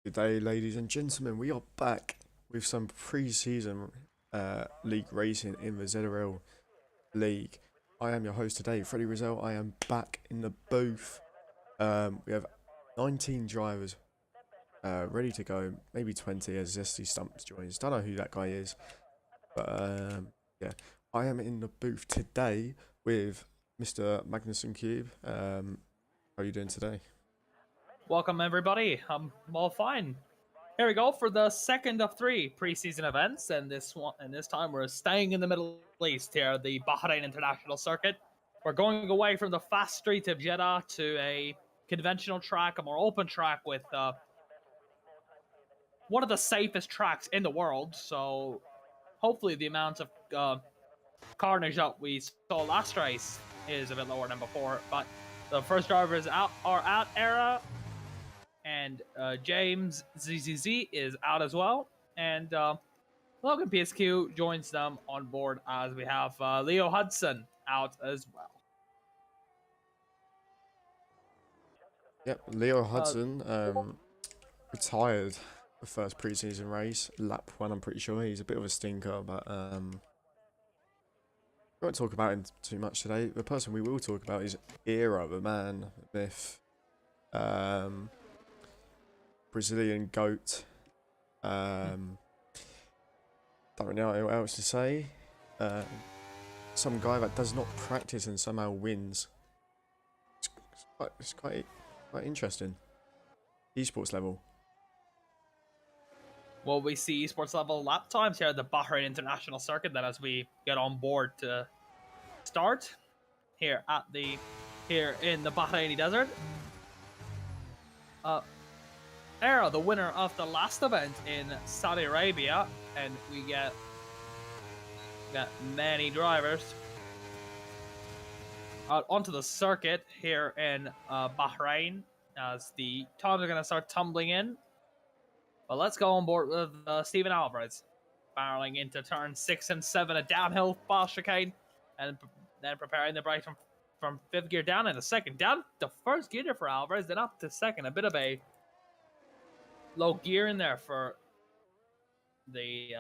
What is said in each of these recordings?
Good day, ladies and gentlemen. We are back with some pre-season league racing in the ZRL League. I am your host today, Freddie Rizal. I am back in the booth. We have 19 drivers ready to go, maybe 20 as Zesty Stumps joins. Don't know who that guy is, but yeah, I am in the booth today with Mr. Magnuson Cube. How are you doing today? Welcome everybody. I'm all fine. Here we go for the second of three preseason events, and this time we're staying in the Middle East here, the Bahrain International Circuit. We're going away from the fast street of Jeddah to a conventional track, a more open track with one of the safest tracks in the world. So hopefully the amount of carnage that we saw last race is a bit lower than before. But the first drivers are out. Era and James ZZZ is out as well, and Logan PSQ joins them on board as we have Leo Hudson out as well. Yep, Leo Hudson retired the first preseason race, lap one. I'm pretty sure he's a bit of a stinker, but we won't talk about him too much today. The person we will talk about is Era, the man, the myth, Brazilian goat. Don't really know what else to say. Some guy that does not practice and somehow wins. It's quite interesting. Esports level. Well, we see esports level lap times here at the Bahrain International Circuit. Then, as we get on board to start here in the Bahraini desert, Era, the winner of the last event in Saudi Arabia, and we got many drivers out onto the circuit here in Bahrain as the times are going to start tumbling in. But let's go on board with Steven Alvarez, barreling into turn 6 and 7, a downhill fast chicane, and then preparing the brake from fifth gear down into second. Down the first gear for Alvarez, then up to second. A bit of a low gear in there for the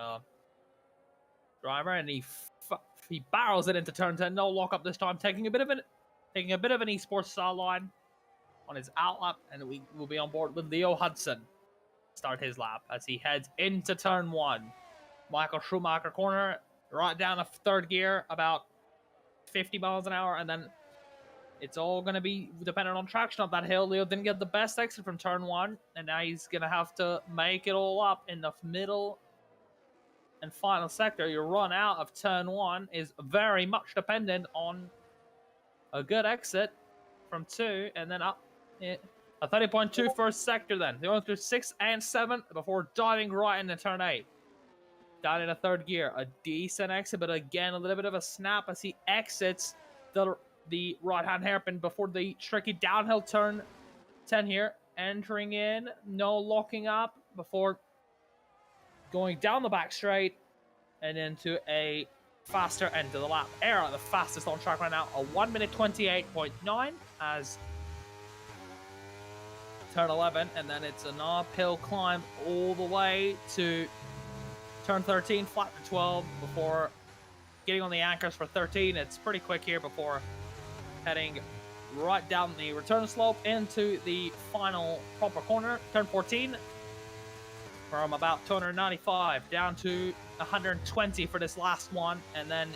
driver, and he barrels it into turn 10. No lock up this time, taking a bit of an esports style line on his outlap, and we will be on board with Leo Hudson. Start his lap as he heads into turn 1. Michael Schumacher corner, right down to third gear, about 50 miles an hour, and then it's all going to be dependent on traction up that hill. Leo didn't get the best exit from turn 1, and now he's going to have to make it all up in the middle and final sector. Your run out of turn 1 is very much dependent on a good exit from 2, and then up a 30.2 first sector. Then they went through 6 and 7 before diving right into turn 8. Down in a third gear, a decent exit, but again a little bit of a snap as he exits the right-hand hairpin before the tricky downhill turn 10 here. Entering in, no locking up before going down the back straight and into a faster end of the lap. Era, the fastest on track right now, a 1 minute 28.9 as turn 11, and then it's an uphill climb all the way to turn 13, flat to 12 before getting on the anchors for 13. It's pretty quick here before heading right down the return slope into the final proper corner, turn 14, from about 295 down to 120 for this last one, and then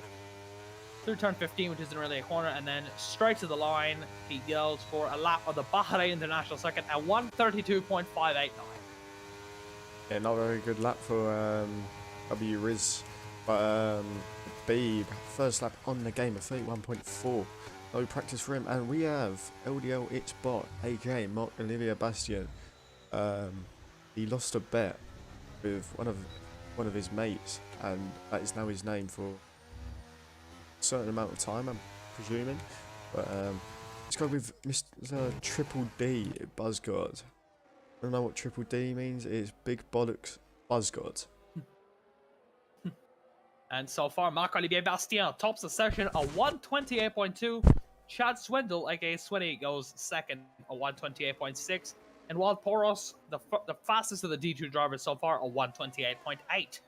through turn 15, which isn't really a corner, and then straight to the line. He goes for a lap of the Bahrain International Circuit at 132.589. Yeah, not a very good lap for W Riz, but Beeb, first lap on the game of 31.4. No practice for him, and we have LDL It's Bot, aka Mark Olivier Bastien. He lost a bet with one of his mates, and that is now his name for a certain amount of time, I'm presuming. But let's go with Mr. Triple D Buzzgod. I don't know what Triple D means. It's Big Bollocks Buzzgod. And so far, Marc-Olivier Bastien tops the session a 128.2. Chad Swindle, aka Swinny, goes second, a 128.6. And Wild Poros, the fastest of the D2 drivers so far, a 128.8.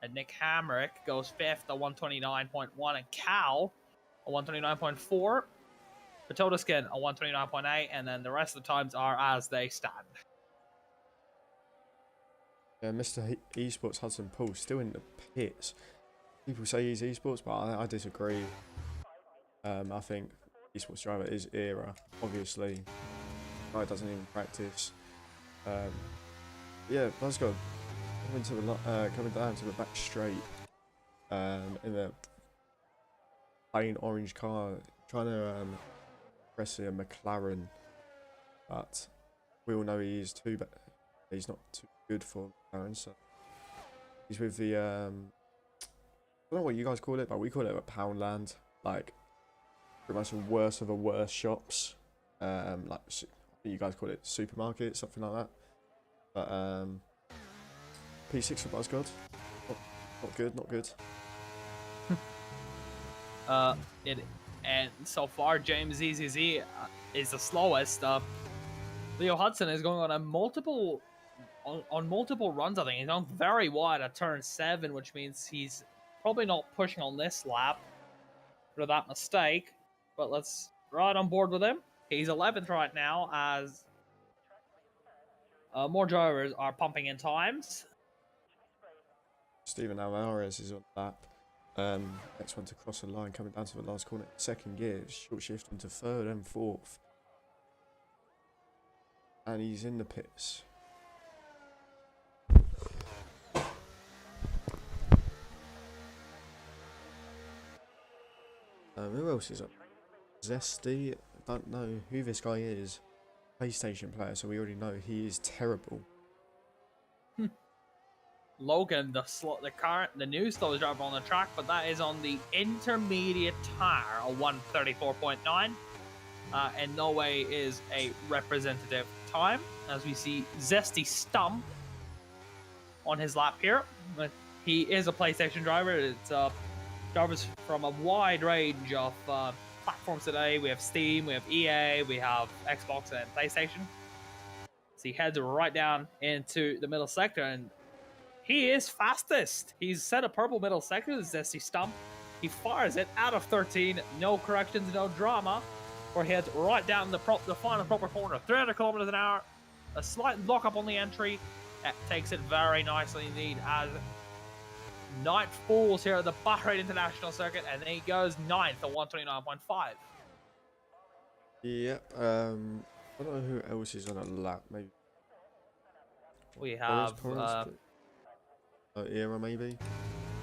And Nick Hamrick goes fifth, a 129.1. And Cal, a 129.4. Potato Skin, a 129.8. And then the rest of the times are as they stand. Yeah, Mr. Esports Hudson Paul still in the pits. People say he's esports, but I disagree. I think esports driver is era, obviously. Guy doesn't even practice. Yeah, Buzzgod coming down to the back straight in the plain orange car, trying to press a McLaren, but we all know he's he's not too good for McLaren, so he's with the I don't know what you guys call it, but we call it a Poundland, like pretty much the worst of the worst shops. Like you guys call it supermarket, something like that. But P6 for Buzzgod, not good, not good. And so far James ZZZ is the slowest. Leo Hudson is going on a multiple runs. I think he's on very wide at turn 7, which means he's probably not pushing on this lap for that mistake. But let's ride on board with him. He's 11th right now as more drivers are pumping in times. Steven Alvarez is on lap. Next one to cross the line, coming down to the last corner. Second gear, short shift into third and fourth. And he's in the pits. Who else is up? Zesty. I don't know who this guy is. PlayStation player, so we already know he is terrible. Logan, the new slowest driver on the track, but that is on the intermediate tire, a 134.9. And no way is a representative time, as we see Zesty Stump on his lap here. But he is a PlayStation driver. It's drivers from a wide range of platforms today. We have Steam, we have EA, we have Xbox and PlayStation. So he heads right down into the middle sector, and he is fastest. He's set a purple middle sector, the Zesty Stump. He fires it out of 13, no corrections, no drama, or heads right down the final proper corner, 300 kilometers an hour. A slight lock up on the entry. That takes it very nicely indeed as Knight falls here at the Bahrain International Circuit, and then he goes 9th at 129.5. Yep. I don't know who else is on a lap. Maybe we have Era, maybe.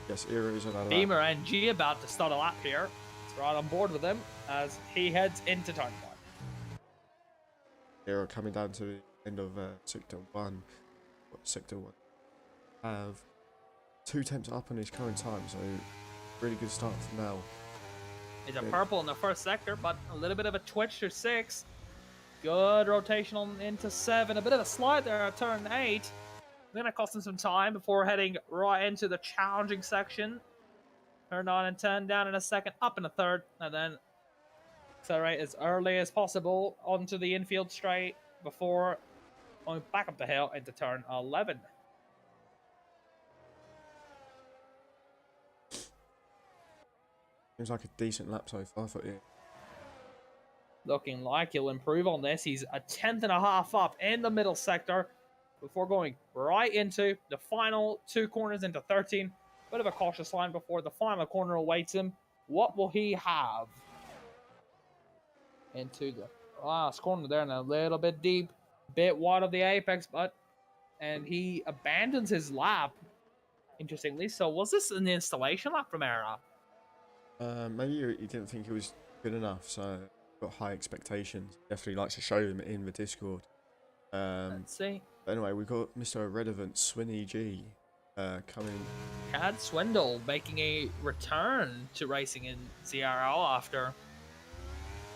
Yes, Era is on a lap. Beamer and G about to start a lap here. Let's ride on board with him as he heads into turn 1. Era coming down to the end of sector 1. Sector 1 have 2 temps up on his current time, so really good start for now. He's a purple in the first sector, but a little bit of a twitch to 6. Good rotation on into 7. A bit of a slide there at turn 8. Going to cost him some time before heading right into the challenging section. Turn 9 and 10 down in a second, up in a third, and then accelerate as early as possible onto the infield straight before going back up the hill into turn 11. Seems like a decent lap so far for you. Looking like he'll improve on this. He's a 10th and a half up in the middle sector before going right into the final 2 corners into 13. Bit of a cautious line before the final corner awaits him. What will he have? Into the last corner there, and a little bit deep, bit wide of the apex, and he abandons his lap. Interestingly, so was this an installation lap from Era? Maybe he didn't think it was good enough, so got high expectations. Definitely likes to show them in the Discord. Let's see. But anyway, we've got Mr. Irrelevant, Swinny G, coming. Chad Swindle making a return to racing in ZRL after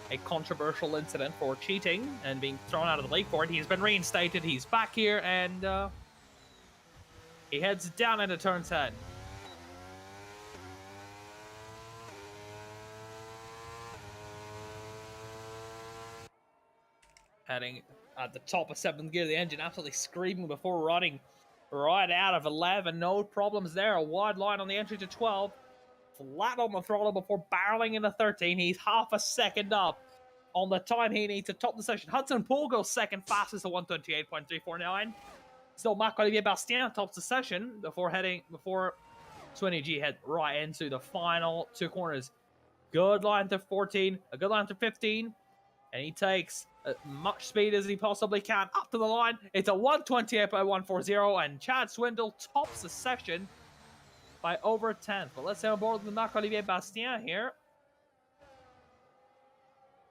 a controversial incident for cheating and being thrown out of the league for it. He's been reinstated. He's back here, and he heads down into turn 10. Heading at the top of 7th gear. The engine absolutely screaming before running right out of 11. No problems there. A wide line on the entry to 12. Flat on the throttle before barreling into 13. He's half a second up on the time he needs to top the session. Hudson Poole goes second fastest at 128.349. Still, Marc-Olivier Bastien tops the session before Swinny G head right into the final 2 corners. Good line to 14, a good line to 15, and he takes as much speed as he possibly can up to the line. It's a 128.140, and Chad Swindle tops the session by over 10th. But let's stay on board with Marc-Olivier Bastien here.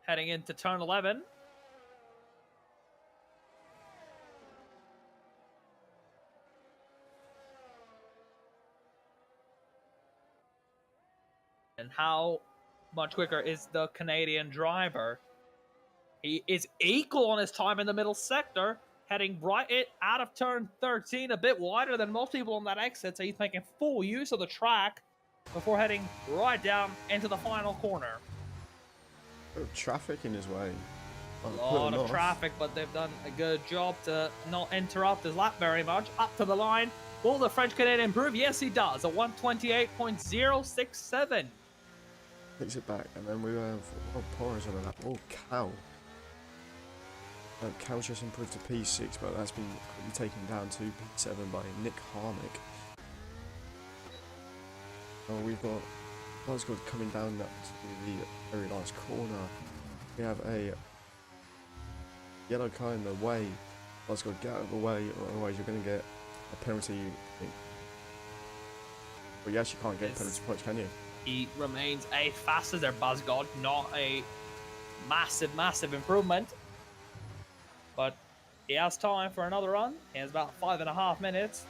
Heading into turn 11. And how much quicker is the Canadian driver? He is equal on his time in the middle sector, heading right out of turn 13, a bit wider than most people on that exit, so he's making full use of the track before heading right down into the final corner. Traffic in his way. A lot of traffic, but they've done a good job to not interrupt his lap very much. Up to the line. Will the French Canadian improve? Yes, he does. A 128.067. Picks it back, and then we have Porras on the lap. Oh, Cow. Cow's just improved to P6, but that's been taken down to P7 by Nick Harnick. Oh, we've got Glasgow coming down to the very last corner. We have a yellow car in the way. Glasgow, get out of the way, or otherwise you're going to get a penalty. Well, you actually can't get penalty points, can you? He remains a fastest there, Buzzgod. Not a massive improvement. But he has time for another run. He has about 5.5 minutes.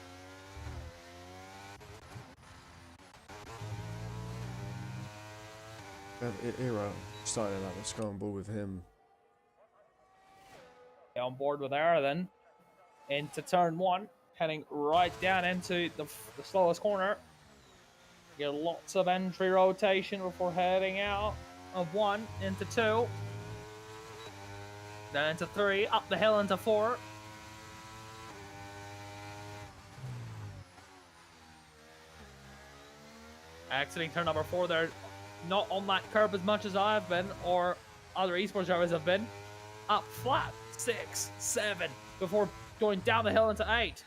Era starting out. Let's go on board with him. On board with Era then. Into turn 1. Heading right down into the slowest corner. Get lots of entry rotation before heading out of 1 into 2. Then into 3, up the hill into 4. Exiting turn number 4 there. Not on that curb as much as I've been, or other esports drivers have been. Up flat, 6, 7, before going down the hill into 8.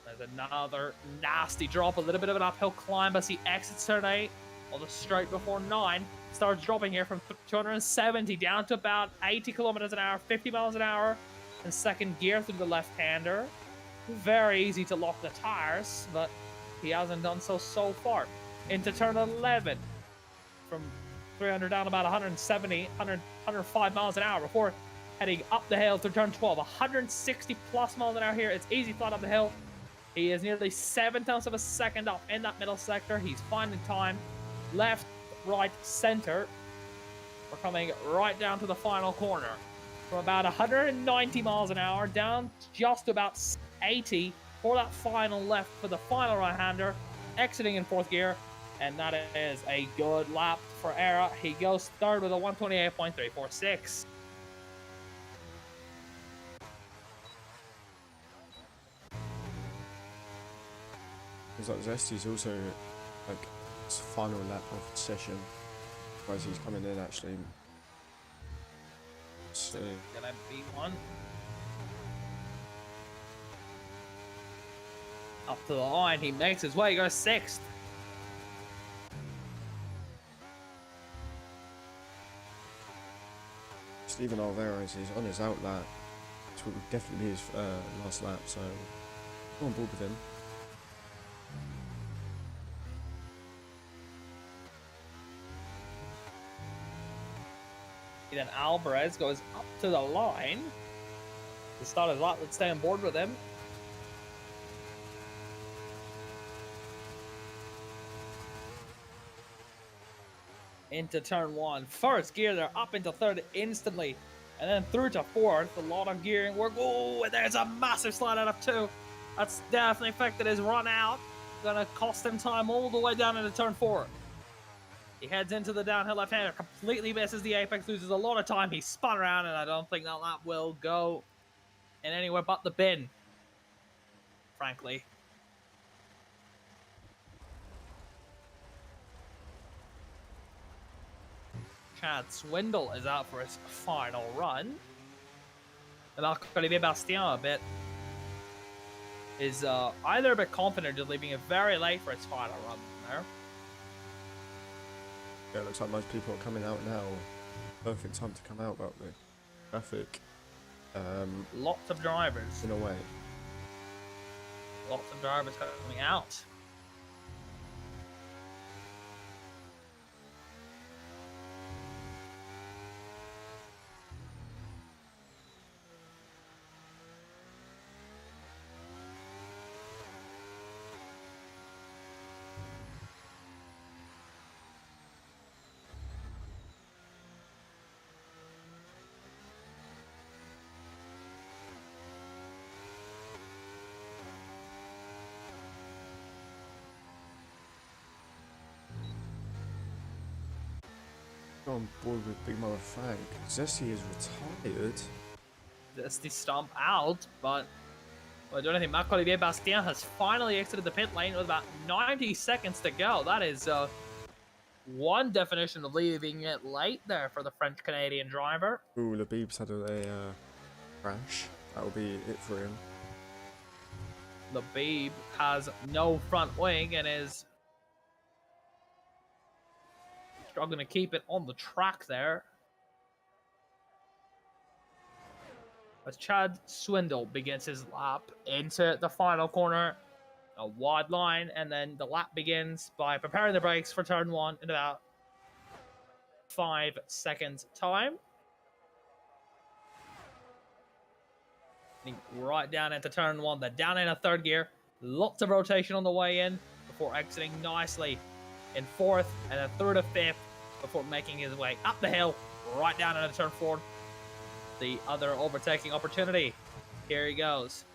There's another nasty drop, a little bit of an uphill climb as he exits turn 8 on the straight before 9. Starts dropping here from 270 down to about 80 kilometers an hour, 50 miles an hour in second gear through the left-hander. Very easy to lock the tires, but he hasn't done so far. Into turn 11 from 300 down about 170, 105 miles an hour before heading up the hill to turn 12. 160 plus miles an hour here. It's easy flat up the hill. He is nearly 7/10 of a second up in that middle sector. He's finding time. Left, right, center. We're coming right down to the final corner. From about 190 miles an hour down to just about 80 for that final left for the final right-hander. Exiting in 4th gear. And that is a good lap for Era. He goes third with a 128.346. Because like Zesty's also like his final lap of the session, whereas he's coming in actually. So Can I beat one? Up to the line, he makes his way, he goes 6th. Steven Alvarez is on his out lap. This will definitely be his last lap, so go on board with him. Then Alvarez goes up to the line to start his lap. Let's stay on board with him. Into turn 1. First gear, they're up into 3rd instantly. And then through to 4th. A lot of gearing work. Oh, and there's a massive slide out of 2. That's definitely affected his run out. Gonna cost him time all the way down into turn 4. He heads into the downhill left-hander, completely misses the apex, loses a lot of time. He spun around, and I don't think that lap will go in anywhere but the bin, frankly. Chad Swindle is out for his final run. And Olivier Bastien a bit is either a bit confident or just leaving it very late for his final run there. Yeah, it looks like most people are coming out now. Perfect time to come out, but the traffic. Lots of drivers. In a way. Lots of drivers coming out. On board with Big Mother Frank. Zesty is retired. Zesty stomp out, but I don't think Marc-Olivier Bastien has finally exited the pit lane with about 90 seconds to go. That is one definition of leaving it late there for the French-Canadian driver. Ooh, Labib's had a crash. That'll be it for him. Labib has no front wing and is struggling to keep it on the track there. As Chad Swindle begins his lap into the final corner, a wide line, and then the lap begins by preparing the brakes for turn 1 in about 5 seconds time. Right down into turn 1, then down in a third gear, lots of rotation on the way in before exiting nicely in 4th and then through to 5th before making his way up the hill, right down into turn 4. The other overtaking opportunity. Here he goes.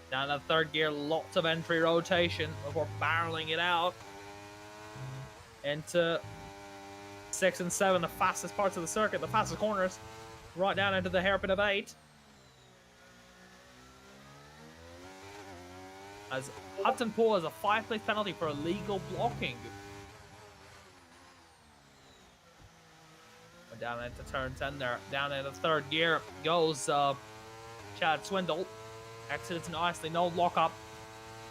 Down in third gear, lots of entry rotation before barreling it out into 6 and 7, the fastest parts of the circuit, the fastest corners, right down into the hairpin of 8. As Hudson Poole has a 5-place penalty for illegal blocking. Down into turn 10 there. Down into third gear goes Chad Swindle. Exits nicely, no lockup.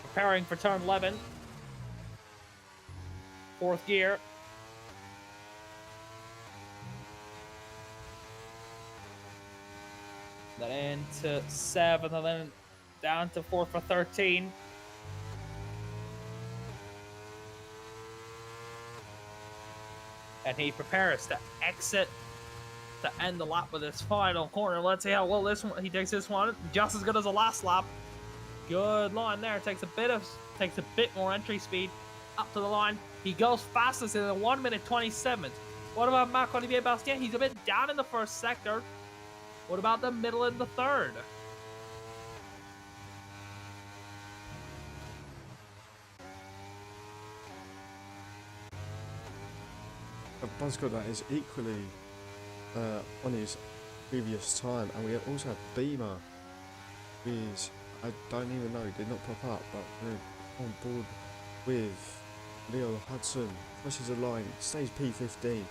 Preparing for turn 11. 4th gear. Then into 7th and then down to 4th for 13. And he prepares to exit to end the lap with his final corner. Let's see how well this one he takes this one. Just as good as the last lap. Good line there. Takes a bit more entry speed up to the line. He goes fastest in the 1 minute 27. What about Marc-Olivier Bastien? He's a bit down in the first sector. What about the middle and the third? Buzzcott that is equally on his previous time, and we also have Beamer, who is, I don't even know, did not pop up, but we're on board with Leo Hudson, crosses the line, stays P15.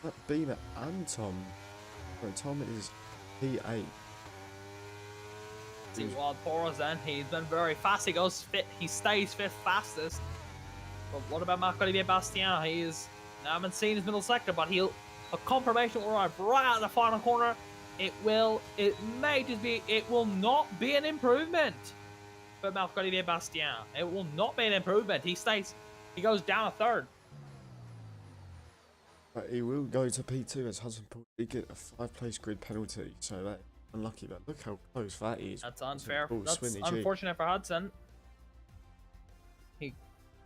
But Beamer and Tom is P8. See Wild Poros then, he's been very fast, he goes fit, he stays 5th fastest. But what about Marc-Olivier Bastien? He is, I haven't seen his middle sector, but a confirmation will arrive right out of the final corner. It will not be an improvement for Marc-Olivier Bastien. It will not be an improvement. He goes down a third. But he will go to P2 as Hudson Poole did get a 5-place grid penalty, so that's unlucky, but look how close that is. That's unfair. That's unfortunate for Hudson.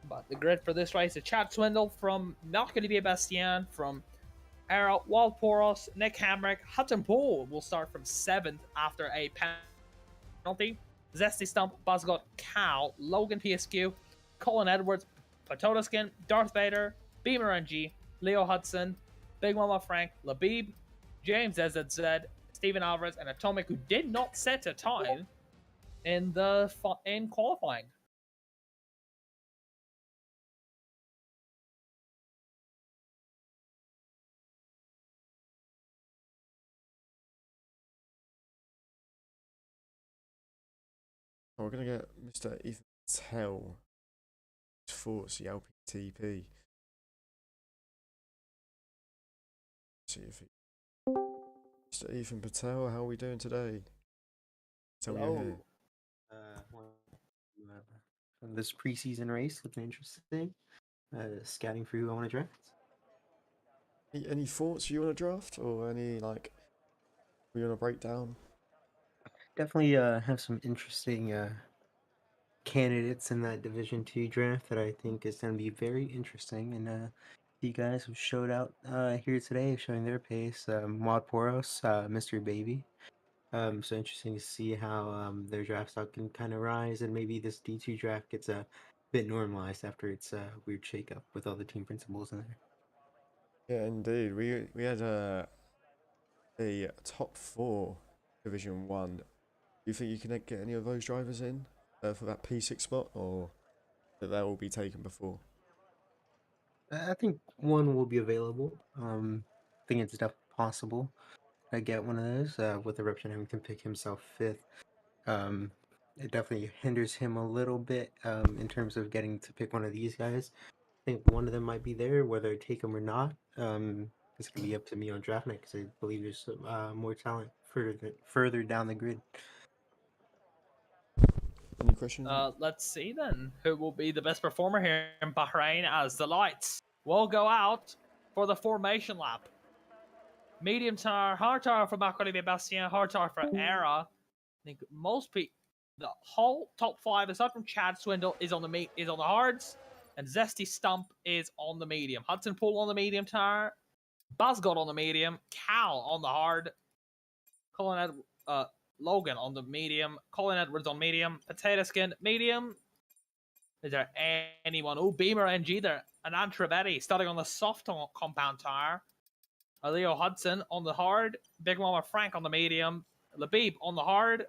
But the grid for this race is Chad Swindle from Marc-Olivier Bastien, from Arrow, Wild Poros, Nick Hamrick. Hudson Poole will start from 7th after a penalty. Zesty Stump, Buzzcott, Cal, Logan PSQ, Colin Edwards, Patodoskin, Darth Vader, Beamer NG, Leo Hudson, Big Mama Frank, Labib, James ZZZ, Steven Alvarez, and Atomic, who did not set a time in qualifying. Oh, we're gonna get Mr. Ethan Patel for the LPTP. See if he... Mr. Ethan Patel, how are we doing today? Tell me you're here. From this preseason race, looking interesting. Scouting for who I want to draft. Any thoughts you want to draft, or any like we want to break down? Definitely have some interesting candidates in that Division 2 draft that I think is going to be very interesting. And you guys have showed out here today, showing their pace. Mod Poros, Mystery Baby. So interesting to see how their draft stock can kind of rise, and maybe this D2 draft gets a bit normalized after its weird shakeup with all the team principals in there. Yeah, indeed. We had a top 4 Division 1. Do you think you can get any of those drivers in for that P6 spot, or that they will be taken before? I think one will be available. I think it's definitely possible to get one of those with the Eruption having to pick himself 5th. It definitely hinders him a little bit in terms of getting to pick one of these guys. I think one of them might be there, whether I take him or not. It's going to be up to me on draft night because I believe there's more talent further down the grid. Any questions? Let's see then who will be the best performer here in Bahrain as the lights will go out for the formation lap. Medium tire, hard tire for Marc-Olivier Bastien, hard tire for Era. I think most people, the whole top 5, aside from Chad Swindle, is on the hards, and Zesty Stump is on the medium. Hudson Pool on the medium tire, Buzzgold on the medium, Cal on the hard, Logan on the medium, Colin Edwards on medium, Potato Skin medium. Is there anyone? Oh, Beamer NG there, and Antravetti starting on the soft compound tire. Leo Hudson on the hard, Big Mama Frank on the medium, Labib on the hard,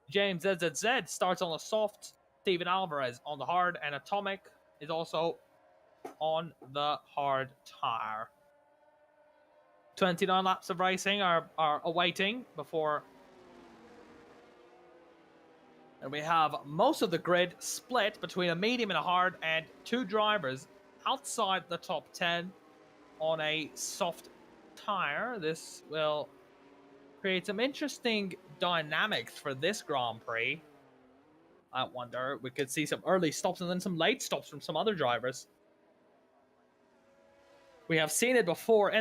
James ZZZ starts on the soft, Steven Alvarez on the hard, and Atomic is also on the hard tire. 29 laps of racing are awaiting before. And we have most of the grid split between a medium and a hard, and 2 drivers outside the top 10 on a soft tire. This will create some interesting dynamics for this Grand Prix. I wonder, we could see some early stops and then some late stops from some other drivers. We have seen it before,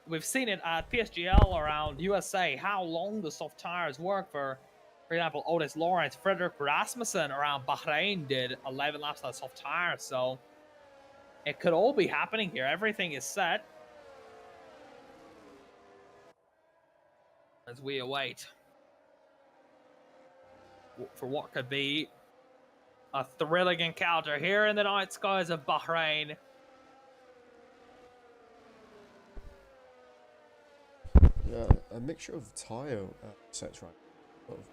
we've seen it at PSGL around USA, how long the soft tires work. For example, Otis Lawrence, Frederick Rasmussen around Bahrain did 11 laps on soft tire, so it could all be happening here. Everything is set as we await for what could be a thrilling encounter here in the night skies of Bahrain. Yeah, a mixture of tire sets, right? Sort of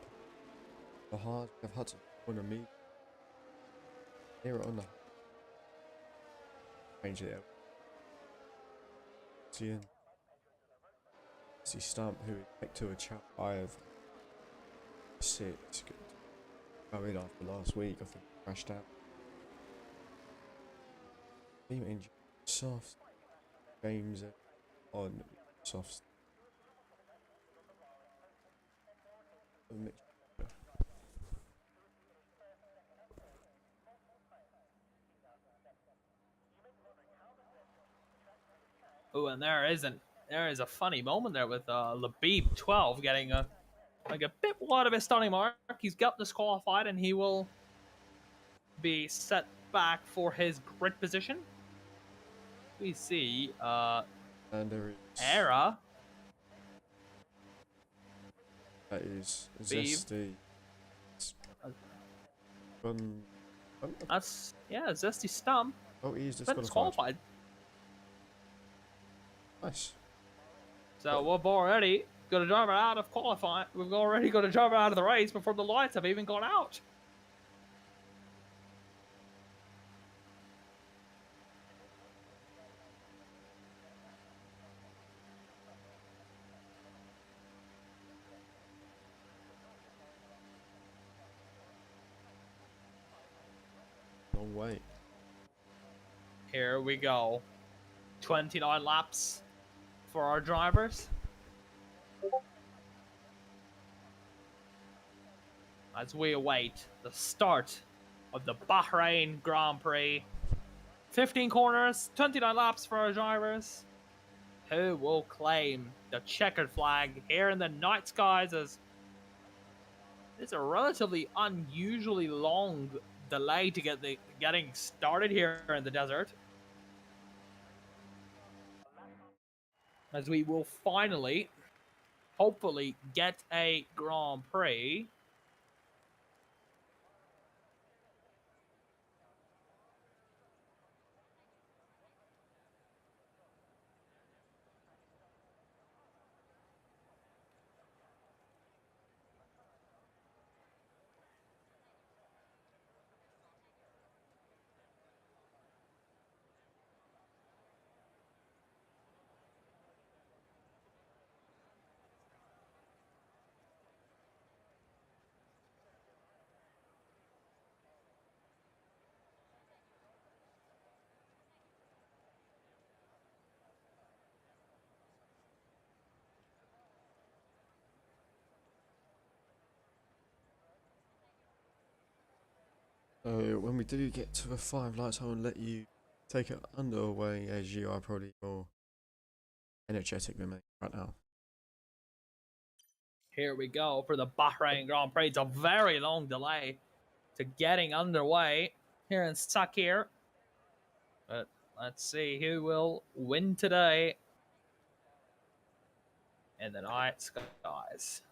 the hard. I've had to on a me here on the change it out. See Stump, who picked to a chap I have 6 good. I mean, after last week, I think crashed out. Team engine soft. Games on soft. Oh, and there is a funny moment there with Labib 12 getting a bit wide of his starting mark. He's got disqualified and he will be set back for his grid position. We see and there is Era. That is Beeb. Zesty. That's Zesty Stump. Oh, he's Been disqualified. disqualified. Nice. So we've already got a driver out of qualifying. We've already got a driver out of the race before the lights have even gone out. Long wait. Here we go. 29 laps for our drivers. As we await the start of the Bahrain Grand Prix. 15 corners, 29 laps for our drivers. Who will claim the checkered flag here in the night skies, as it's a relatively unusually long delay to getting started here in the desert. As we will finally, hopefully, get a Grand Prix. So when we do get to the 5 lights, I will let you take it underway, as you are probably more energetic than me right now. Here we go for the Bahrain Grand Prix. It's a very long delay to getting underway here in Sakir. But let's see who will win today in the night skies.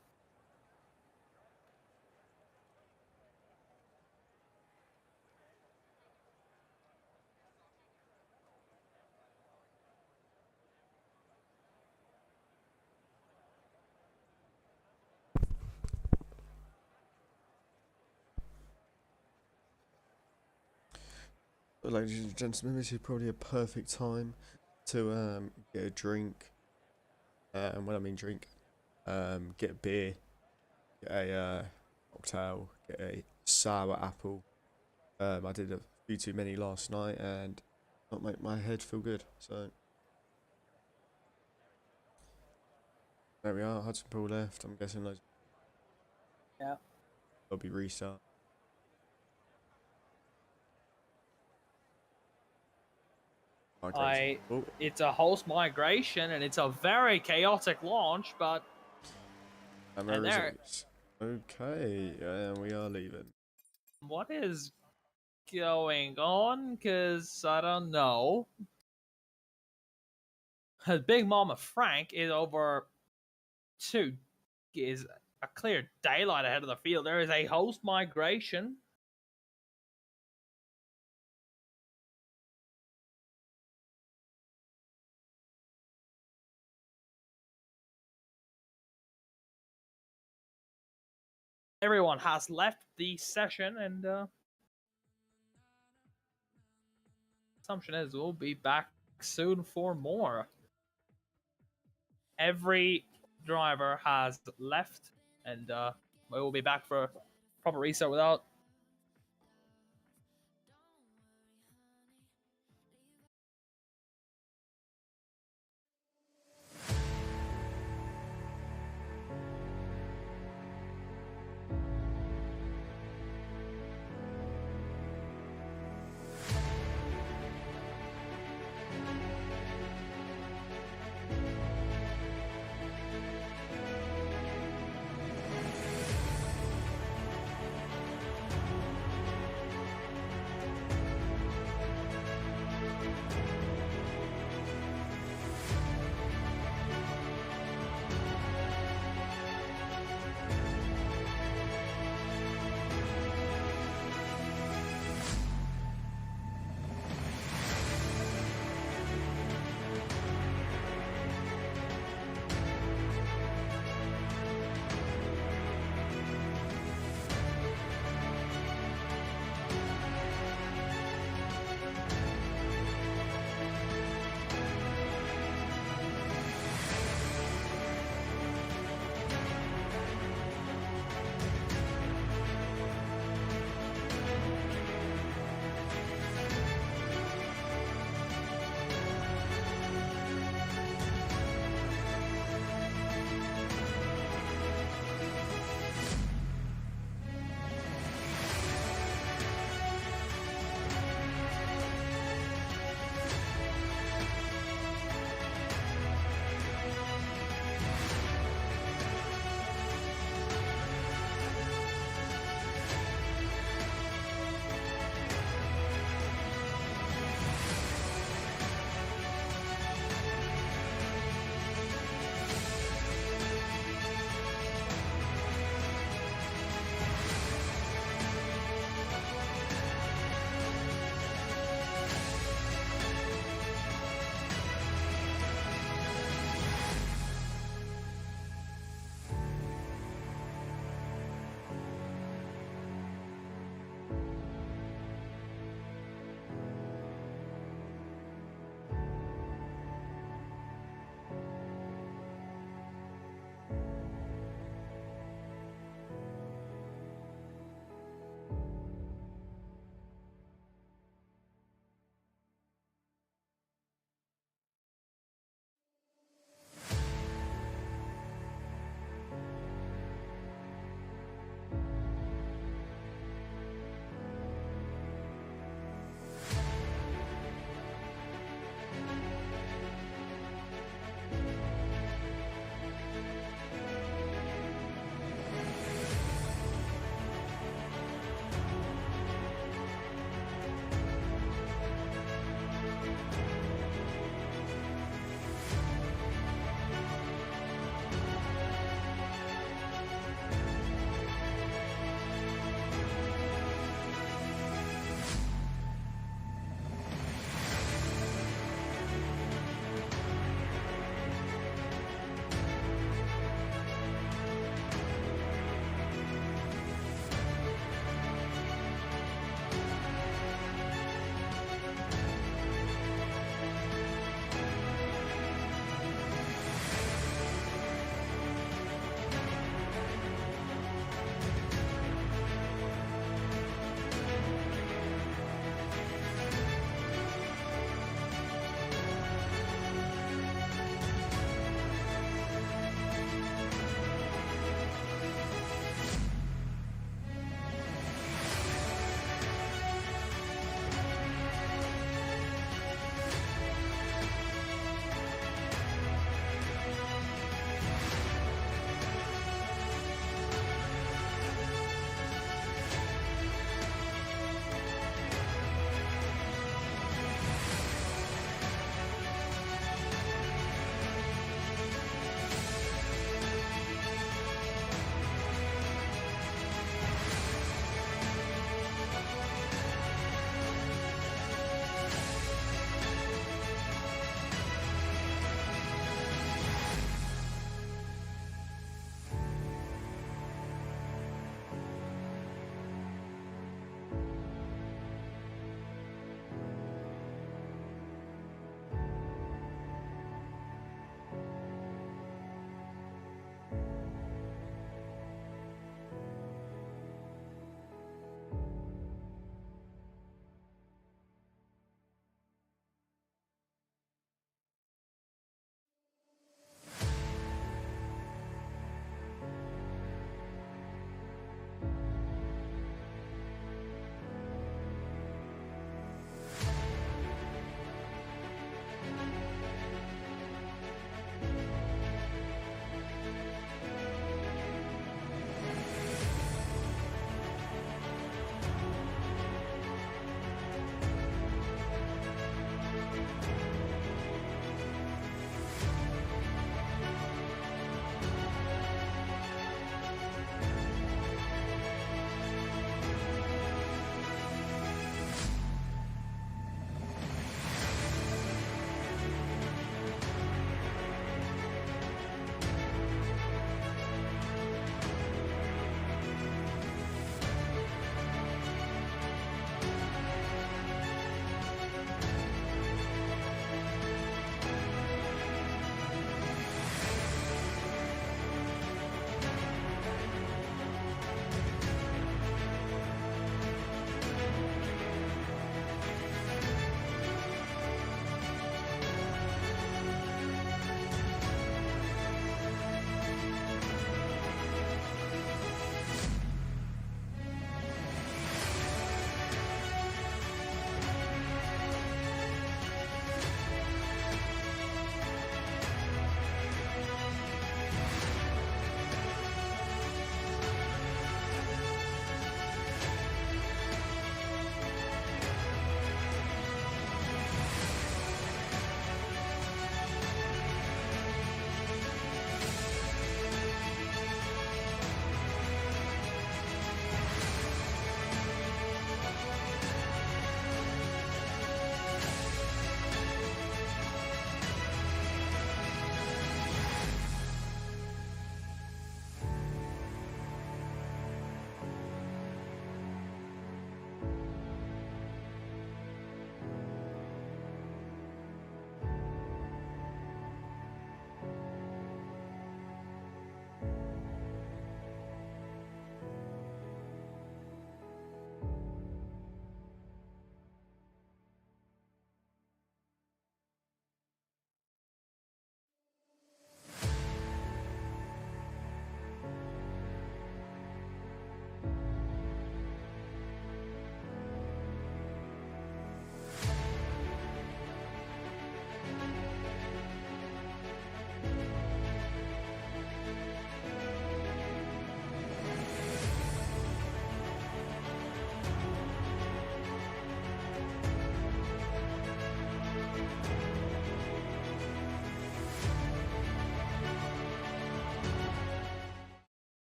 But ladies and gentlemen, this is probably a perfect time to get a drink. And when I mean drink, get a beer, get a cocktail, get a sour apple. I did a few too many last night and not make my head feel good. So there we are. Hudson Pool left. I'm guessing those. Yeah. They'll be restart. Oh, It's a host migration and it's a very chaotic launch, but and and there- results. Okay, and we are leaving. what is going on? Because I don't know. Big Mama Frank is over is a clear daylight ahead of the field. There is a host migration. Everyone has left the session, and assumption is we'll be back soon for more. Every driver has left, and we will be back for proper restart without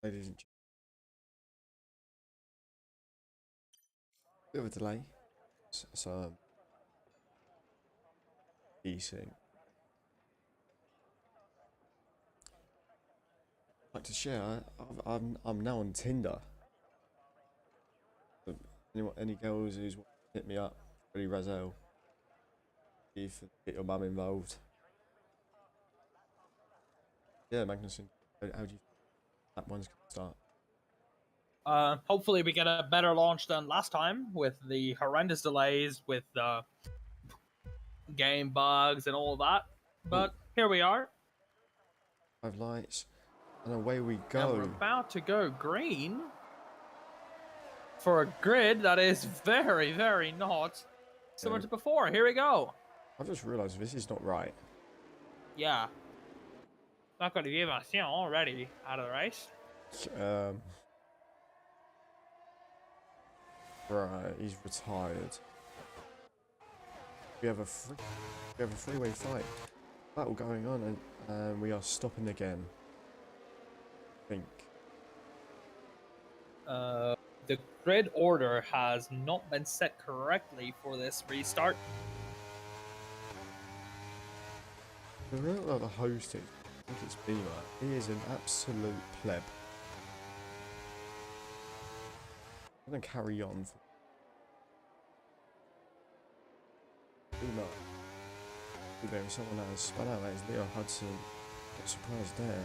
ladies and gentlemen. Bit of a delay. So, decent. Like to share, I'm now on Tinder. So any girls who's hit me up, Freddie Razel. If get your mum involved. Yeah, Magnuson. How do you that one's gonna start? Hopefully we get a better launch than last time with the horrendous delays with game bugs and all that. But here we are. 5 lights, and away we And we're go. about to go green for a grid that is very, very not similar to before. Here we go. I've just realised this is not right. Yeah. Not going to give us, already out of the race. Right, he's retired. We have a freeway fight battle going on, and we are stopping again. I think. The grid order has not been set correctly for this restart. The real other host is, I think it's Beamer. He is an absolute pleb. I'm gonna carry on. Beamer. There is someone else. I know that is Leo Hudson. Not surprised there.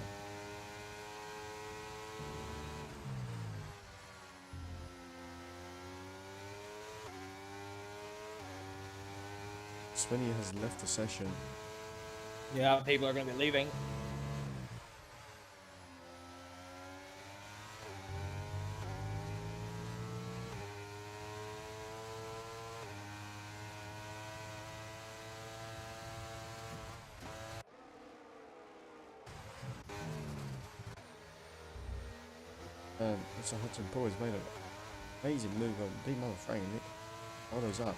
Svenny has left the session. Yeah, people are going to be leaving. Mr. Hudson Paul has made an amazing move on big mother Frank. All those up.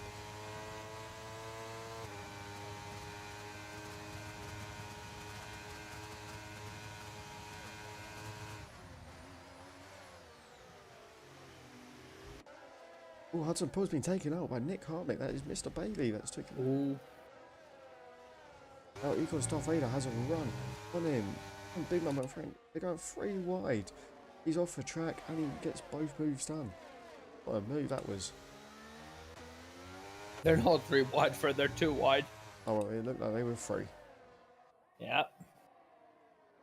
Oh, Hudson Paul's been taken out by Nick Hartmick. That is Mr. Bailey that's taken. Ooh. Now Eagles Darth Vader has a run on him. And Big Mama Frank, they're going 3 wide. He's off the track and he gets both moves done. What a move that was. They're not 3 wide, Fred. They're 2 wide. Oh, well, it looked like they were 3. Yeah.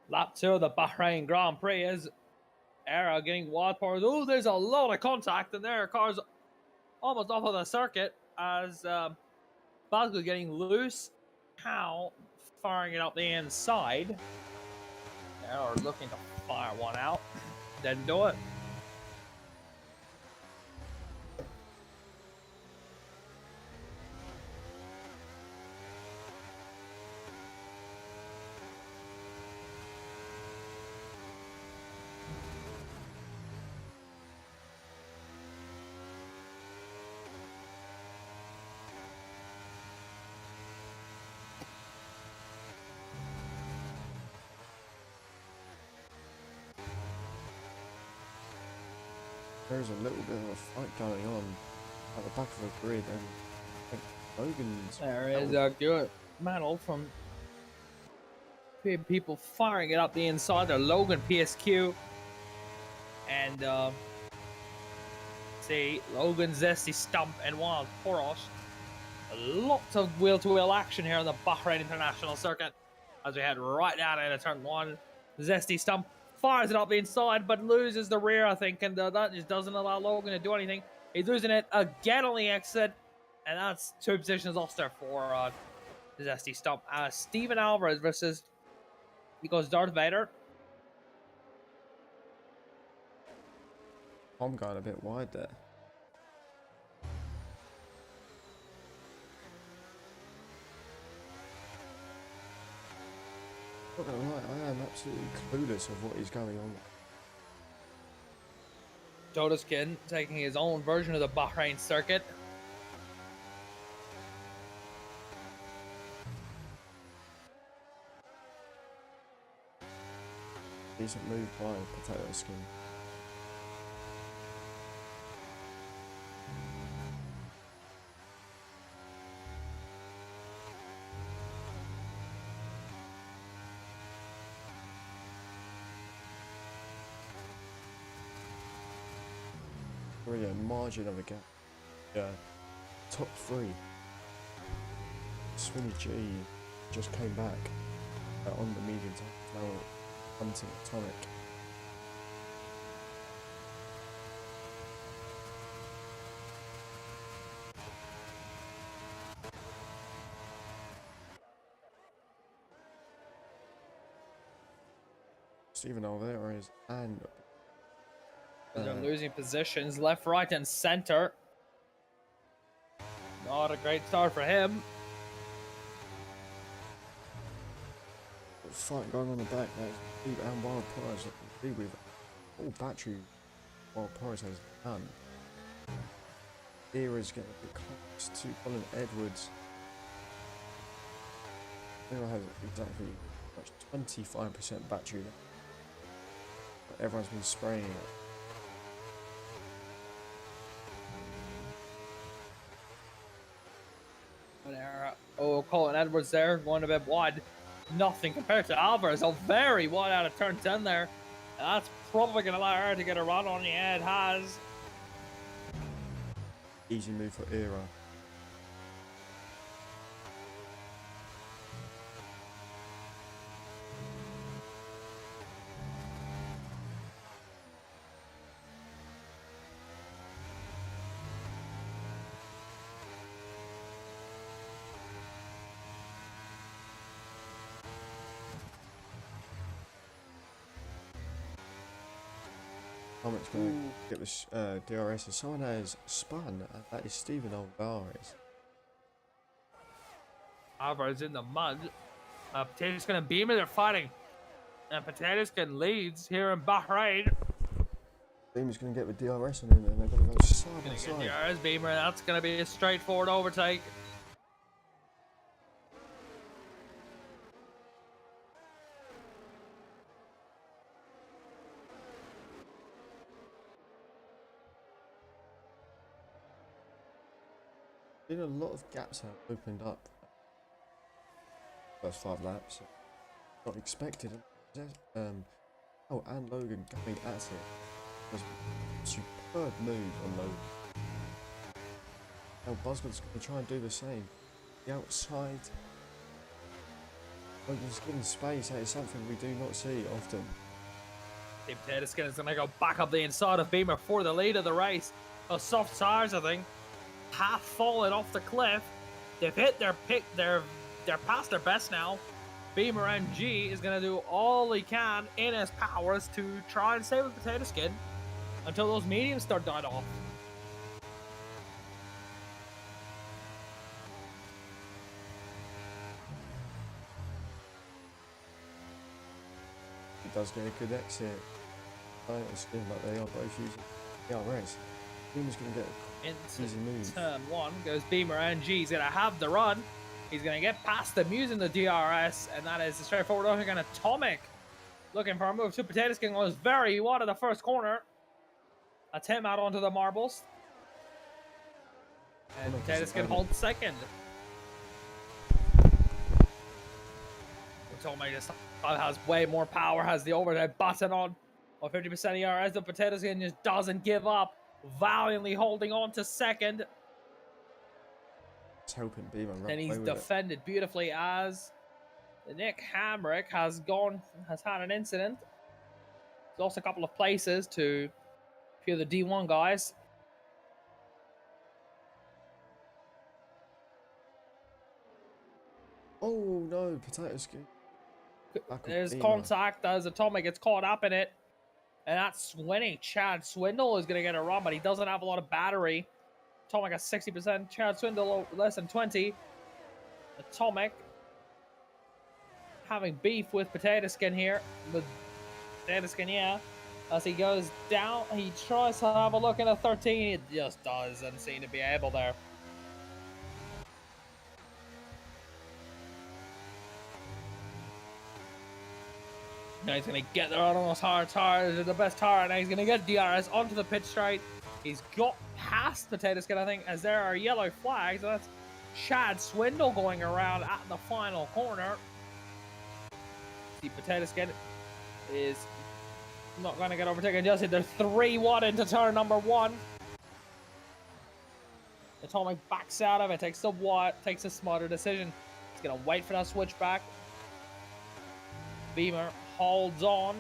Lap 2 of the Bahrain Grand Prix is Era getting wild powers. Oh, there's a lot of contact in there. Cars almost off of the circuit as Basco getting loose. How firing it up the inside. They are looking to fire one out. Didn't do it. There's a little bit of a fight going on at the back of the grid, and I think Logan's. There is a good medal from people firing it up the inside. There, Logan PSQ and see Logan Zesty Stump and Wild Poros. Lots of wheel-to-wheel action here on the Bahrain International Circuit as we head right down into turn 1. Zesty Stump fires it up the inside, but loses the rear, I think, and that just doesn't allow Logan to do anything. He's losing it again on the exit, and that's 2 positions lost there for Zesty Stump. Steven Alvarez versus because Darth Vader. I'm going a bit wide there. Not gonna lie, I am absolutely clueless of what is going on. Dodoskin taking his own version of the Bahrain circuit. Decent move by Potato Skin. Really a margin of a gap. Yeah. Top 3. Swinny G just came back on the medium top. Now hunting Atomic. Steven Alvarez and They're losing positions left, right, and center. Not a great start for him. fight going on the back there. Deep and Wild Prize lead with all battery Wild Prize has done. Era's getting a bit close to Colin Edwards. Era has exactly 25% battery left. But everyone's been spraying it. Oh, Colin Edwards there, going a bit wide. Nothing compared to Alvarez. Oh, very wide out of turn 10 there. And that's probably going to allow her to get a run on the head. Has. Easy move for Era. Tomic's going to get this DRS as someone has spun, and that is Steven Alvarez. Alvarez in the mud. Potato Skin and Beamer, they're fighting. And Potato Skin leads here in Bahrain. Beamer's going to get the DRS on him, and they're going to go side by side. DRS Beamer, that's going to be a straightforward overtake. Been a lot of gaps have opened up. First 5 laps. Not expected. Oh, and Logan going at it. Was a superb move on Logan. Now Buzzgold's going to try and do the same. The outside. Logan's getting space. That is something we do not see often. The Potato Skin is going to go back up the inside of Beamer for the lead of the race. Those soft tires, I think, half fallen off the cliff. They've hit their pick. They're past their best now. Beamer MG is going to do all he can in his powers to try and save the Potato Skin until those mediums start dying off. He does get a good exit. It's good, but they are both using DRS. Beamer's going to get Into easy move. turn 1 goes Beamer MG. He's going to have the run. He's going to get past them using the DRS, and that is a straightforward over again. Atomic looking for a move to Potato Skin. Was very wide of the first corner. That's him out onto the marbles. And Potato Skin holds second. Atomic just has way more power, has the overhead button on 50% ERS. The Potato Skin just doesn't give up, valiantly holding on to second. It's helping Beamer run And he's away with it. defended beautifully as Nick Hamrick has had an incident. He's lost a couple of places to a few of the D1 guys. Oh no, Potato Skin. Back with There's Beamer. contact as Atomic gets caught up in it. And that's winning. Chad Swindle is going to get a run, but he doesn't have a lot of battery. Atomic has 60%. Chad Swindle less than 20. Atomic having beef with Potato Skin here. With Potato Skin, yeah. As he goes down, he tries to have a look at a 13. It just doesn't seem to be able there. Now he's going to get there on almost hard tires, the best tire. Now he's going to get DRS onto the pit straight. He's got past Potato Skin, I think, as there are yellow flags. That's Chad Swindle going around at the final corner. The Potato Skin is not going to get overtaken just yet. They're 3-1 into turn number 1. Atomic backs out of it, takes a smarter decision. He's going to wait for that switchback. Beamer holds on.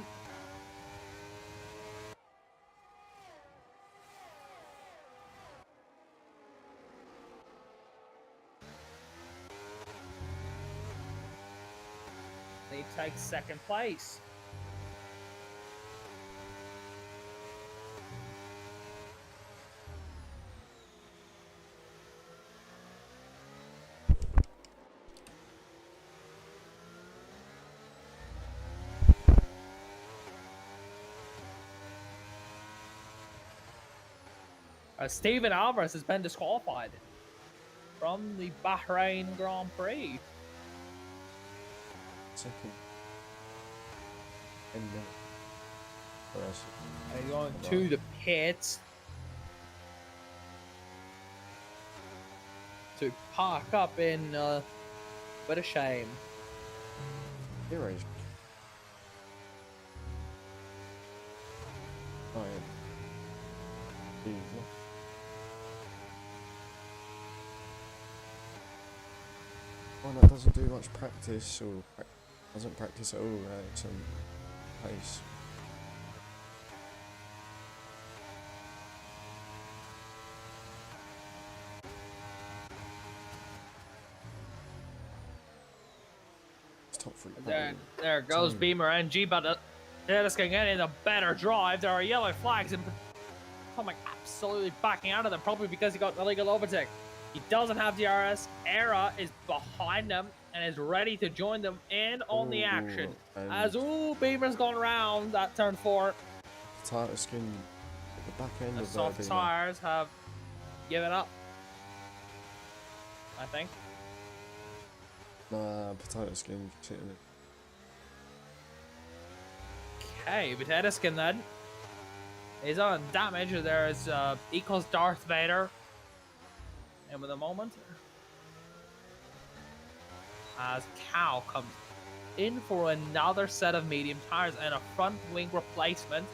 He takes second place. Steven Alvarez has been disqualified from the Bahrain Grand Prix. Second. And first. And he's going to the pits to park up in bit of shame. Heroes. Oh, yeah. One that doesn't do much practice or doesn't practice at all at some pace. It's top 3. There goes Beamer and G, but they're just going to get in a better drive. There are yellow flags and Atomic absolutely backing out of them, probably because he got an illegal overtake. He doesn't have DRS. Era is behind them and is ready to join them in on the action. As Beamer's gone around that turn 4. Potato Skin at the back end The of soft tires have given up, I think. Nah, Potato Skin sitting there. Okay, Potato Skin then is on damage. There's equals Darth Vader. And with a moment, as Cal comes in for another set of medium tires and a front wing replacement.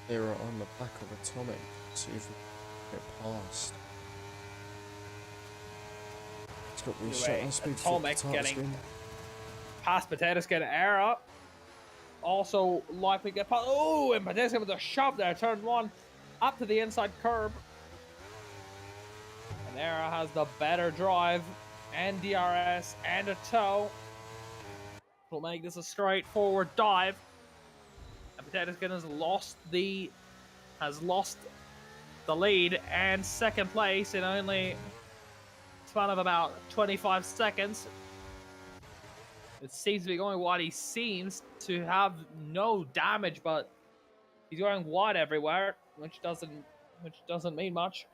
Era on the back of Atomic. See if we can get past. It's got the shot on speed for Atomic Potato getting Skin. past Potato Skin. Era also likely get past. Oh, and Potato Skin with a shove there. Turn 1 up to the inside curb. And Era has the better drive and DRS and a toe. Will make this a straightforward dive. And Potato Skin has lost the lead and second place in only a span of about 25 seconds. It seems to be going wide. He seems to have no damage, but he's going wide everywhere, which doesn't mean much.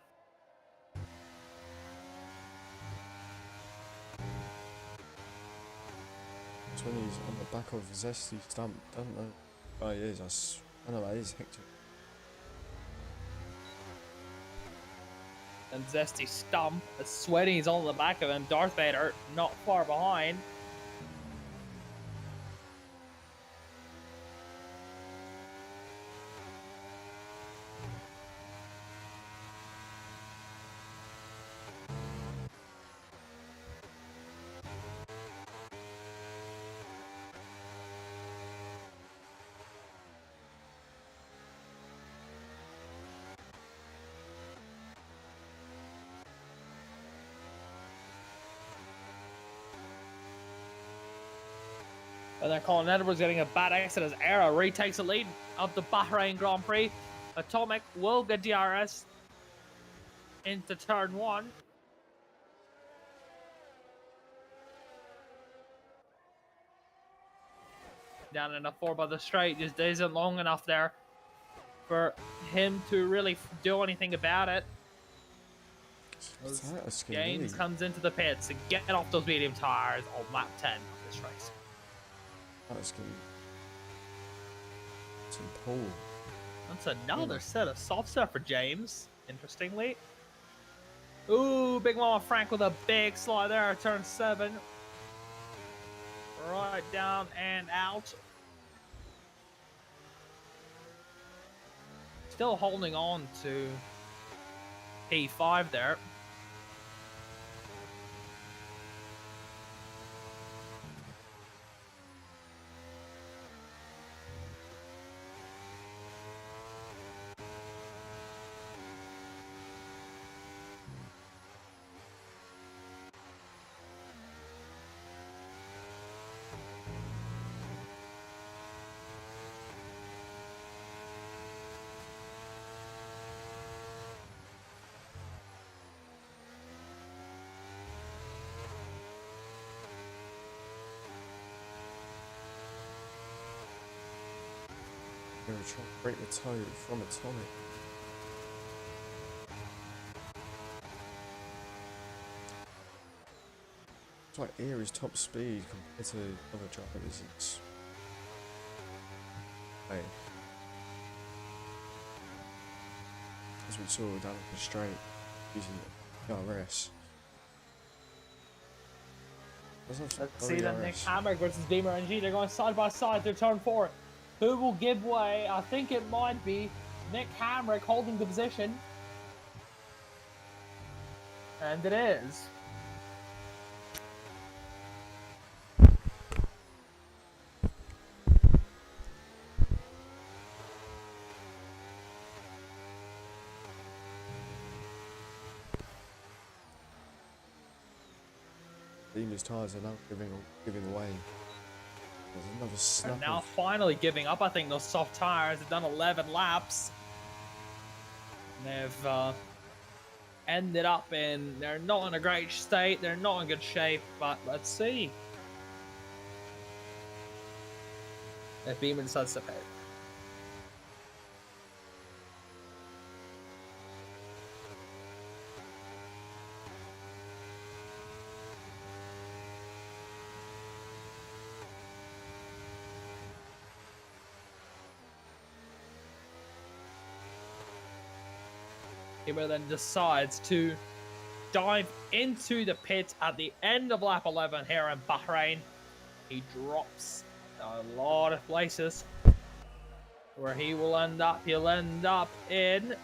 It's when he's on the back of Zesty Stump, don't know. Oh, he is. I know that is Hector. And Zesty Stump, as Sweaty is on the back of him. Darth Vader not far behind. And then Colin Edwards getting a bad exit as Era retakes the lead of the Bahrain Grand Prix. Atomic will get DRS into turn 1. Down in a 4 by the straight just isn't long enough there for him to really do anything about it. James comes into the pits to get off those medium tires on lap 10 of this race. That's going to Paul. That's another set of soft stuff for James, interestingly. Ooh, Big Mama Frank with a big slide there, turn 7. Right down and out. Still holding on to P5 there. We're trying to break the toe from Atomic. It's like Erie's top speed compared to other drivers. It's as we saw down the straight using DRS. Let's see then Nick Hamrick versus Beamer NG. They're going side by side through turn 4. Who will give way? I think it might be Nick Hamrick holding the position. And it is. Beamer's tyres are now giving away. There's another snap. And now finally giving up. I think those soft tires have done 11 laps. And they've ended up in, they're not in a great state. They're not in good shape, but let's see if Beamer decides to pay. Beamer then decides to dive into the pit at the end of lap 11 here in Bahrain. He drops a lot of places where he will end up. He'll end up in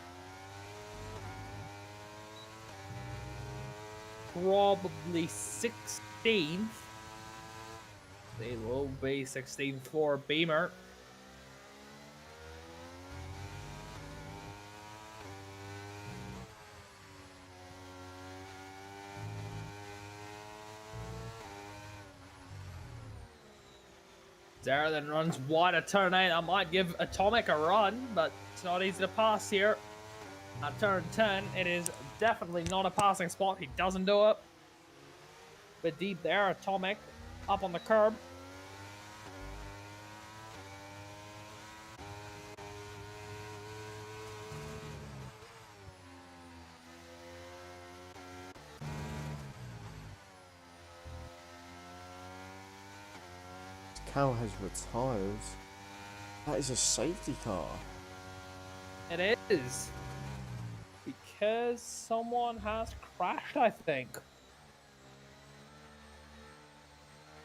probably 16th. It will be 16th for Beamer. Zara then runs wide at turn 8. I might give Atomic a run, but it's not easy to pass here. At turn 10, it is definitely not a passing spot. He doesn't do it. Bit deep there, Atomic up on the curb. Cal has retired. That is a safety car. It is. Because someone has crashed, I think.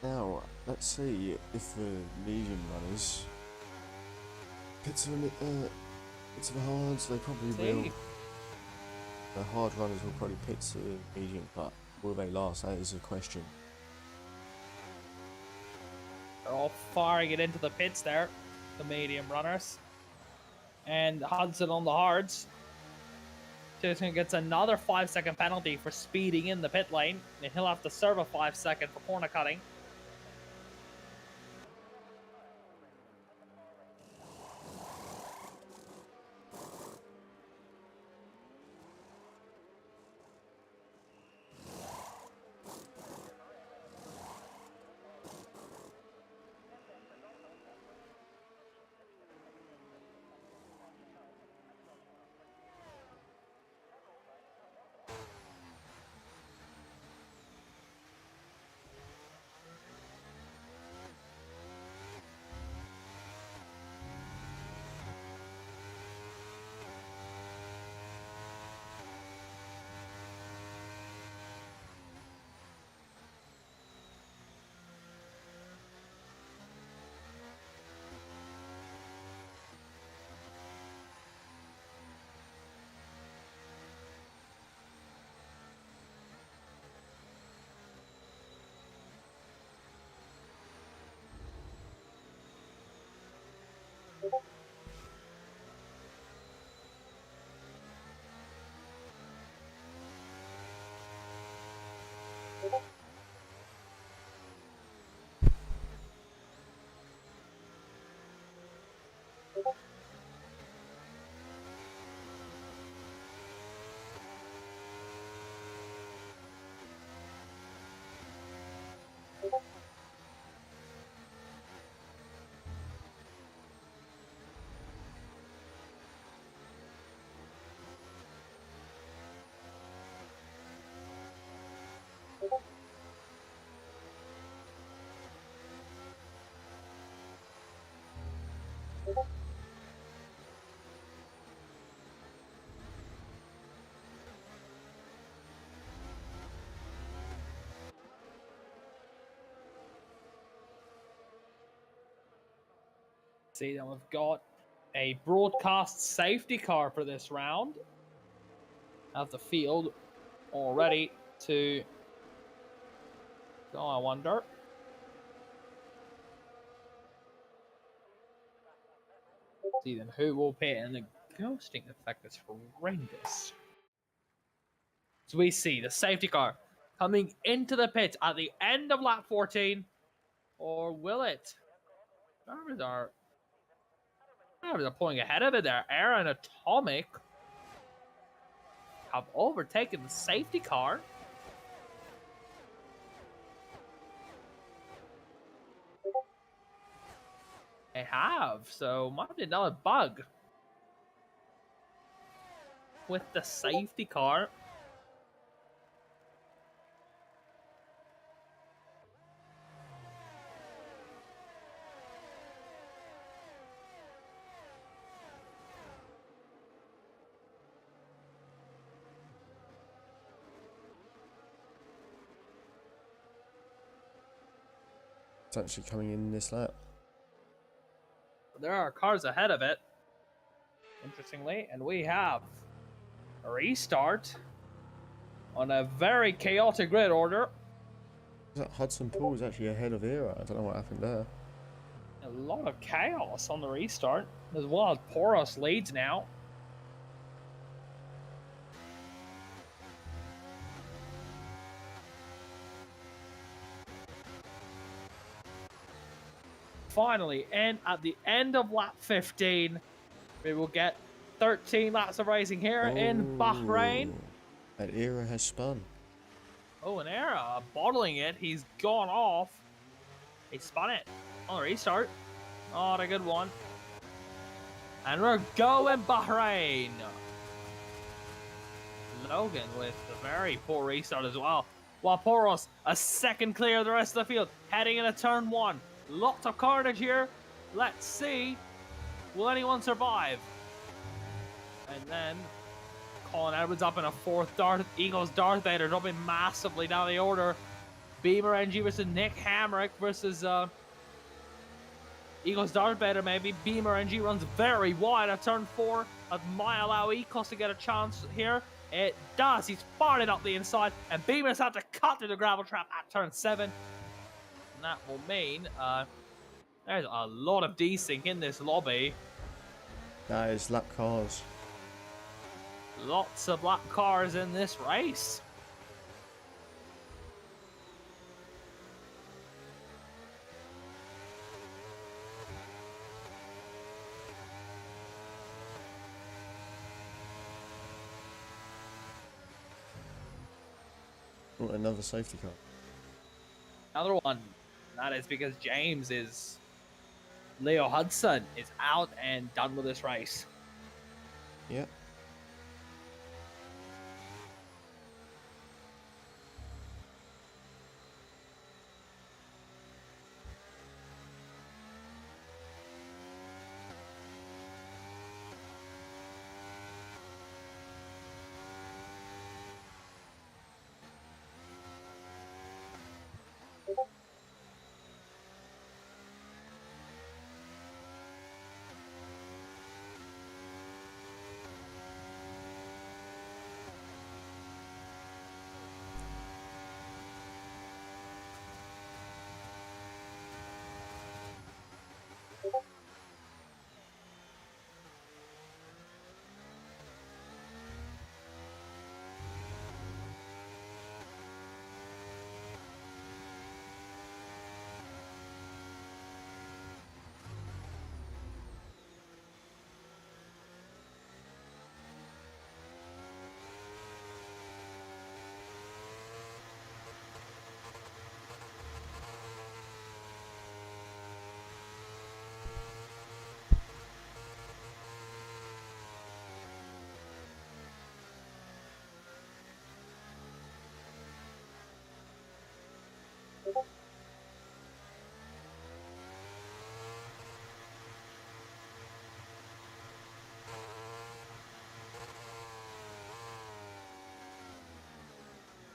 Now, let's see if the medium runners get to the hards. They probably will. The hard runners will probably pit to the medium, but will they last? That is a question. They're all firing it into the pits there, the medium runners. And Hudson on the hards. Jason gets another 5-second penalty for speeding in the pit lane, and he'll have to serve a 5-second for corner cutting. See, then we've got a broadcast safety car for this round. Have the field all ready to go, I wonder. See then who will pit, and the ghosting effect is horrendous. So we see the safety car coming into the pit at the end of lap 14, or will it? Drivers are pulling ahead of it there. Air and Atomic have overtaken the safety car. They have, so might be another bug with the safety car. It's actually coming in this lap. There are cars ahead of it, interestingly, and we have a restart on a very chaotic grid order. That Hudson Pool is actually ahead of Era. I don't know what happened there. A lot of chaos on the restart, as well as Poros leads now. Finally, and at the end of lap 15, we will get 13 laps of racing here in Bahrain. Oh, that Era has spun. Oh, an Era bottling it. He's gone off. He spun it on the restart. Not a good one. And we're going Bahrain. Logan with a very poor restart as well. While Poros a second clear of the rest of the field, heading into turn 1. Lots of carnage here. Let's see. Will anyone survive? And then Colin Edwards up in a 4th. Eagles Darth Vader dropping massively down the order. Beamer NG versus Nick Hamrick versus Eagles Darth Vader maybe. Beamer NG runs very wide at turn 4. That might allow Ecos to get a chance here. It does. He's fired it up the inside, and Beamer's had to cut through the gravel trap at turn 7. And that will mean there's a lot of desync in this lobby. That is lap cars. Lots of lap cars in this race. Oh, another safety car. Another one. That is because Leo Hudson is out and done with this race. Yep.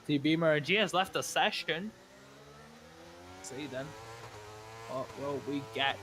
The Beamer G has left the session. Let's see then. What will we get?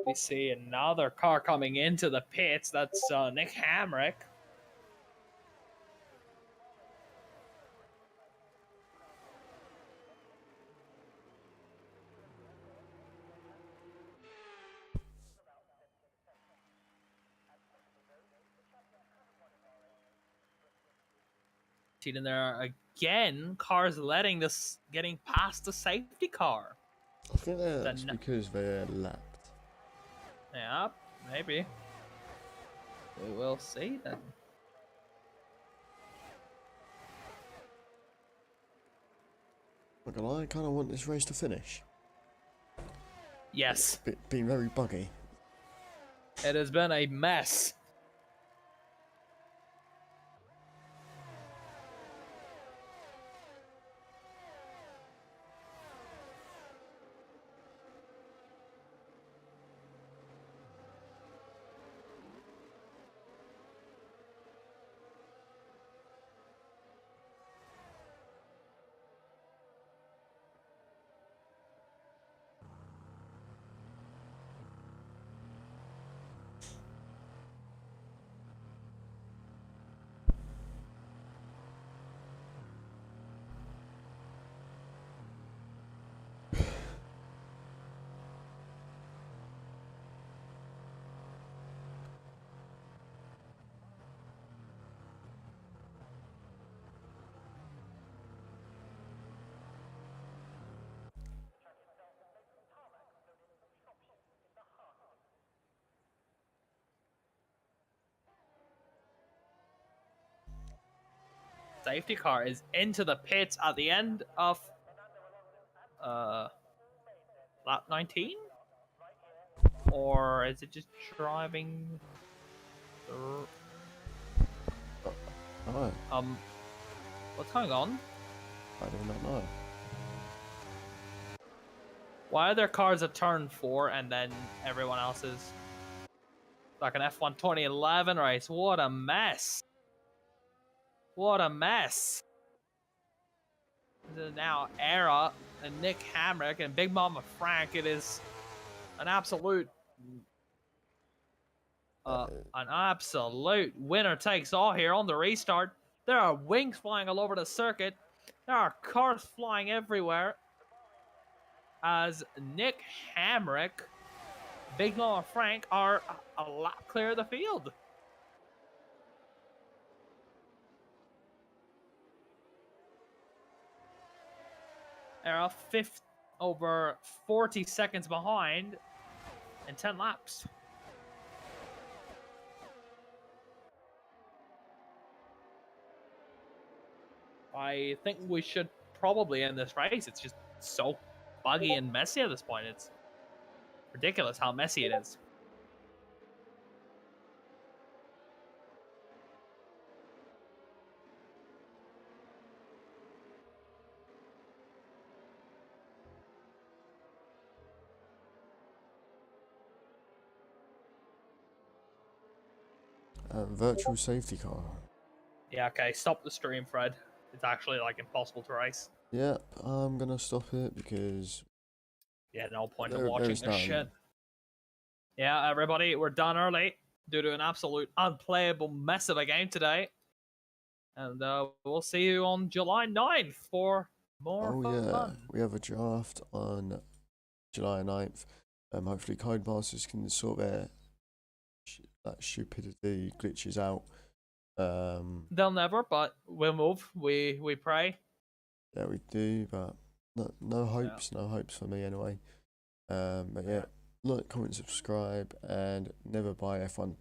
We see another car coming into the pits. That's Nick Hamrick. In there again, cars getting past the safety car. I think that's because they're lapped. Yeah, maybe. We will see then. Not gonna lie, I kind of want this race to finish. Yes. It's been very buggy. It has been a mess. Safety car is into the pits at the end of lap 19? Or is it just driving through? Oh, What's going on? I do not know. Why are there cars at turn 4 and then everyone else's like an F1 2011 race? What a mess. What a mess. This is now Era and Nick Hamrick and Big Mama Frank. It is an absolute winner takes all here on the restart. There are wings flying all over the circuit. There are cars flying everywhere. As Nick Hamrick, Big Mama Frank are a lot clear of the field. They're over 40 seconds behind in 10 laps. I think we should probably end this race. It's just so buggy and messy at this point. It's ridiculous how messy it is. Virtual safety car. Yeah, okay, stop the stream, Fred. It's actually like impossible to race. Yep, I'm gonna stop it because yeah, no point in watching this shit. None. Yeah, everybody, we're done early due to an absolute unplayable mess of a game today. And we'll see you on July 9th for more fun. We have a draft on July 9th. Hopefully Codemasters can sort their that stupidity glitches out. They'll never, but we'll move. We pray. Yeah, we do, but no hopes, no hopes for me anyway. But yeah, like, comment, subscribe, and never buy F1